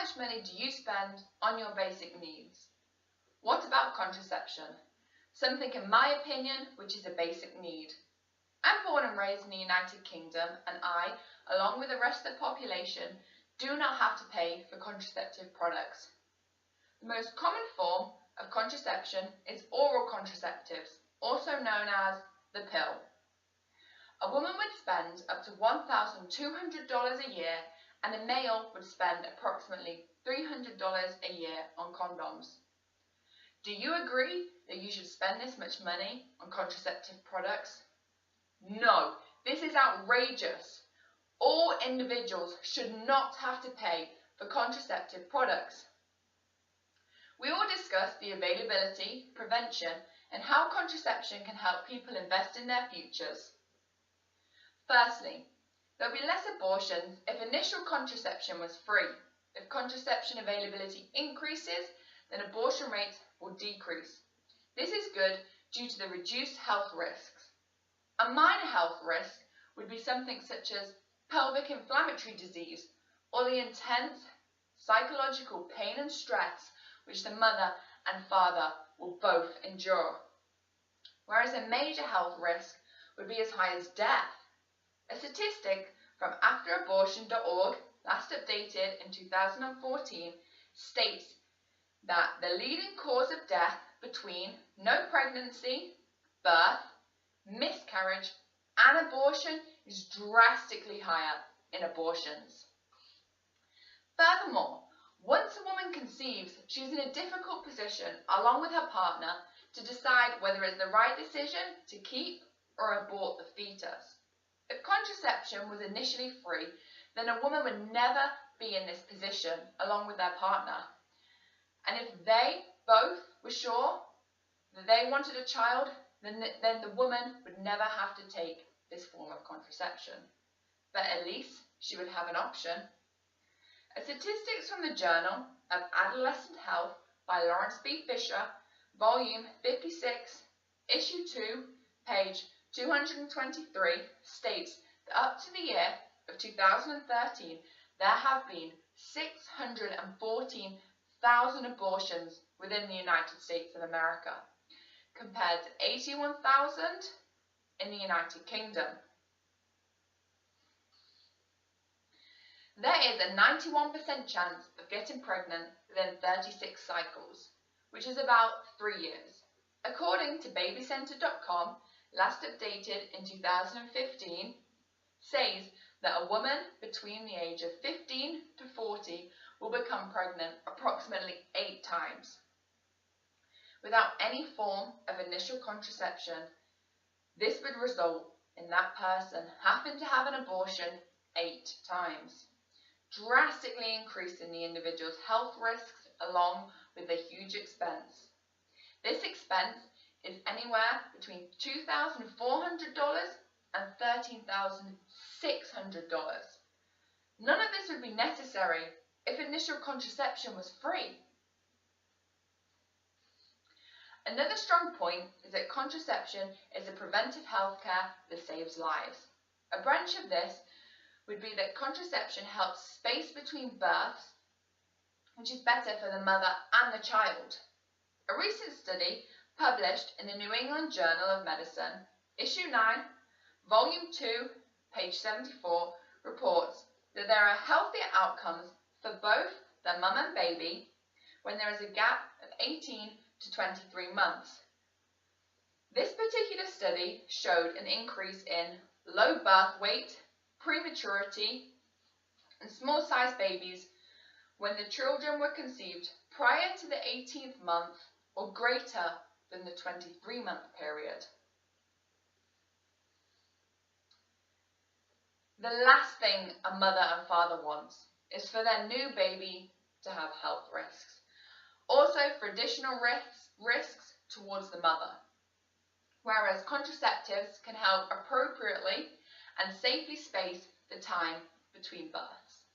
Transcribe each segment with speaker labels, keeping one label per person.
Speaker 1: much money do you spend on your basic needs? What about contraception? Something, in my opinion, which is a basic need. I'm born and raised in the United Kingdom, and I, along with the rest of the population, do not have to pay for contraceptive products. The most common form of contraception is oral contraceptives, also known as the pill. A woman would spend up to $1,200 a year, and a male would spend approximately $300 a year on condoms. Do you agree that you should spend this much money on contraceptive products? No, this is outrageous. All individuals should not have to pay for contraceptive products. We will discuss the availability, prevention, and how contraception can help people invest in their futures. Firstly, there will be less abortions if initial contraception was free. If contraception availability increases, then abortion rates will decrease. This is good due to the reduced health risks. A minor health risk would be something such as pelvic inflammatory disease or the intense psychological pain and stress which the mother and father will both endure. Whereas a major health risk would be as high as death. A statistic from afterabortion.org, last updated in 2014, states that the leading cause of death between no pregnancy, birth, miscarriage, and abortion is drastically higher in abortions. Furthermore, once a woman conceives, she is in a difficult position, along with her partner, to decide whether it is the right decision to keep or abort the fetus. If contraception was initially free, then a woman would never be in this position along with their partner. And if they both were sure that they wanted a child, then the woman would never have to take this form of contraception. But at least she would have an option. A statistics from the Journal of Adolescent Health by Lawrence B. Fisher, Volume 56, Issue 2, page 223, states that up to the year of 2013, there have been 614,000 abortions within the United States of America, compared to 81,000 in the United Kingdom. There is a 91% chance of getting pregnant within 36 cycles, which is about 3 years. According to babycenter.com, last updated in 2015, says that a woman between the age of 15 to 40 will become pregnant approximately 8 times. Without any form of initial contraception, this would result in that person having to have an abortion 8 times, drastically increasing the individual's health risks along with a huge expense. This expense is anywhere between $2,400 and $13,600. None of this would be necessary if initial contraception was free. Another strong point is that contraception is a preventive healthcare that saves lives. A branch of this would be that contraception helps space between births, which is better for the mother and the child. A recent study published in the New England Journal of Medicine, Issue 9, Volume 2, page 74, reports that there are healthier outcomes for both the mum and baby when there is a gap of 18 to 23 months. This particular study showed an increase in low birth weight, prematurity, and small-sized babies when the children were conceived prior to the 18th month or greater than the 23-month period. The last thing a mother and father wants is for their new baby to have health risks. Also for additional risks towards the mother. Whereas contraceptives can help appropriately and safely space the time between births.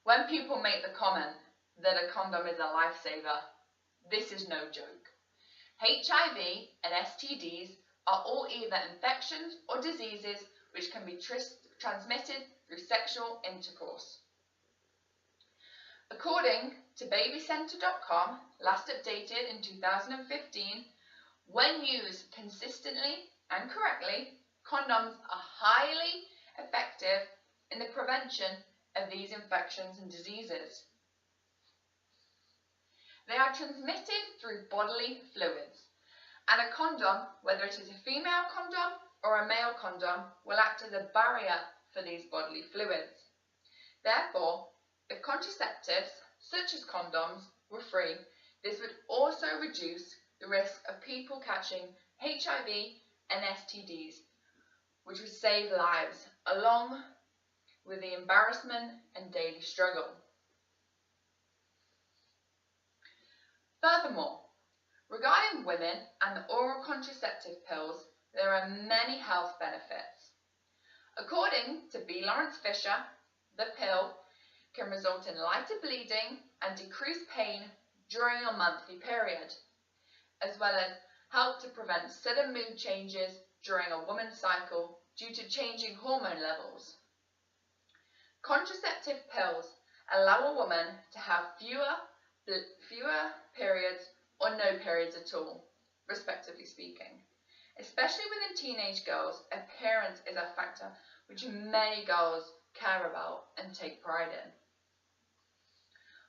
Speaker 1: When people make the comment that a condom is a lifesaver, this is no joke. HIV and STDs are all either infections or diseases which can be transmitted through sexual intercourse. According to babycenter.com, last updated in 2015, when used consistently and correctly, condoms are highly effective in the prevention of these infections and diseases. They are transmitted through bodily fluids, and a condom, whether it is a female condom or a male condom, will act as a barrier for these bodily fluids. Therefore, if contraceptives, such as condoms, were free, this would also reduce the risk of people catching HIV and STDs, which would save lives, along with the embarrassment and daily struggle. Furthermore, regarding women and the oral contraceptive pills, there are many health benefits. According to B. Lawrence Fisher, the pill can result in lighter bleeding and decreased pain during a monthly period, as well as help to prevent sudden mood changes during a woman's cycle due to changing hormone levels. Contraceptive pills allow a woman to have fewer periods or no periods at all, respectively speaking. Especially within teenage girls, appearance is a factor which many girls care about and take pride in.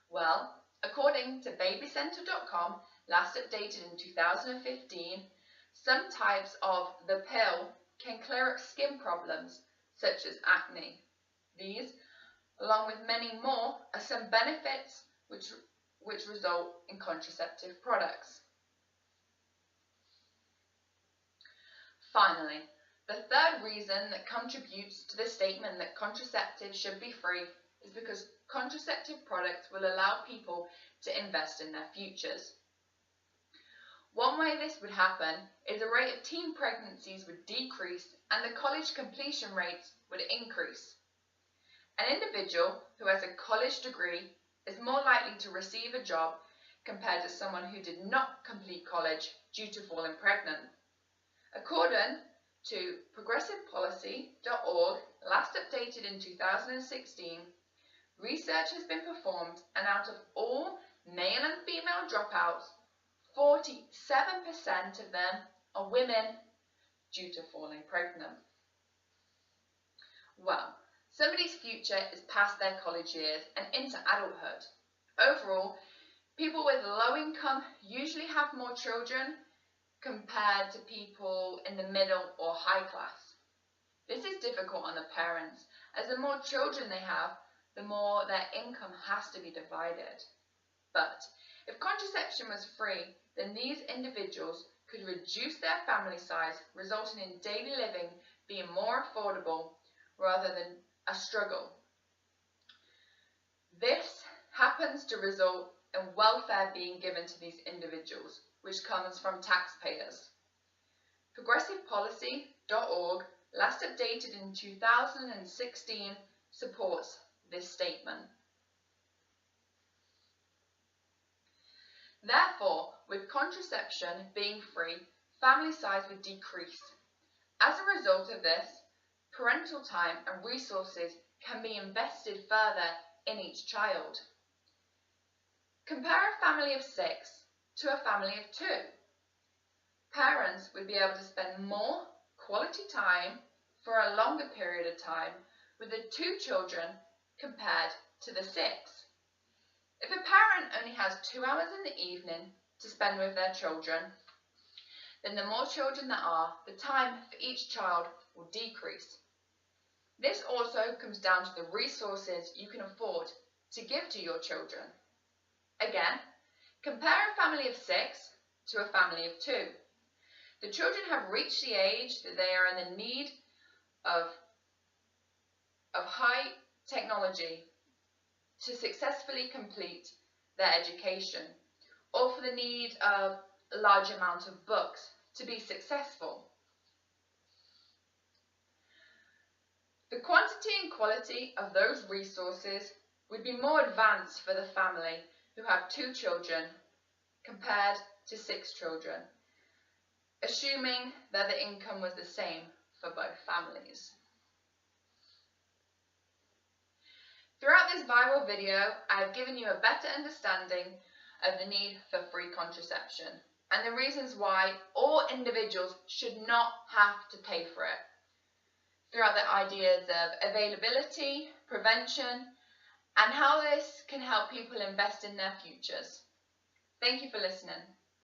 Speaker 1: Well, according to babycenter.com, last updated in 2015, some types of the pill can clear up skin problems such as acne. These, along with many more, are some benefits which result in contraceptive products. Finally, the third reason that contributes to the statement that contraceptives should be free is because contraceptive products will allow people to invest in their futures. One way this would happen is the rate of teen pregnancies would decrease and the college completion rates would increase. An individual who has a college degree is more likely to receive a job compared to someone who did not complete college due to falling pregnant. According to progressivepolicy.org, last updated in 2016, research has been performed, and out of all male and female dropouts, 47% of them are women due to falling pregnant. Well, somebody's future is past their college years and into adulthood. Overall, people with low income usually have more children compared to people in the middle or high class. This is difficult on the parents, as the more children they have, the more their income has to be divided. But if contraception was free, then these individuals could reduce their family size, resulting in daily living being more affordable rather than a struggle. This happens to result in welfare being given to these individuals, which comes from taxpayers. Progressivepolicy.org, last updated in 2016, supports this statement. Therefore, with contraception being free, family size would decrease. As a result of this, parental time and resources can be invested further in each child. Compare a family of 6 to a family of 2. Parents would be able to spend more quality time for a longer period of time with the 2 children compared to the 6. If a parent only has 2 hours in the evening to spend with their children, then the more children there are, the time for each child will decrease. This also comes down to the resources you can afford to give to your children. Again, compare a family of 6 to a family of 2. The children have reached the age that they are in the need of high technology to successfully complete their education, or for the need of a large amount of books to be successful. The quantity and quality of those resources would be more advanced for the family who have 2 children compared to 6 children, assuming that the income was the same for both families. Throughout this viral video, I have given you a better understanding of the need for free contraception and the reasons why all individuals should not have to pay for it. Throughout the ideas of availability, prevention, and how this can help people invest in their futures. Thank you for listening.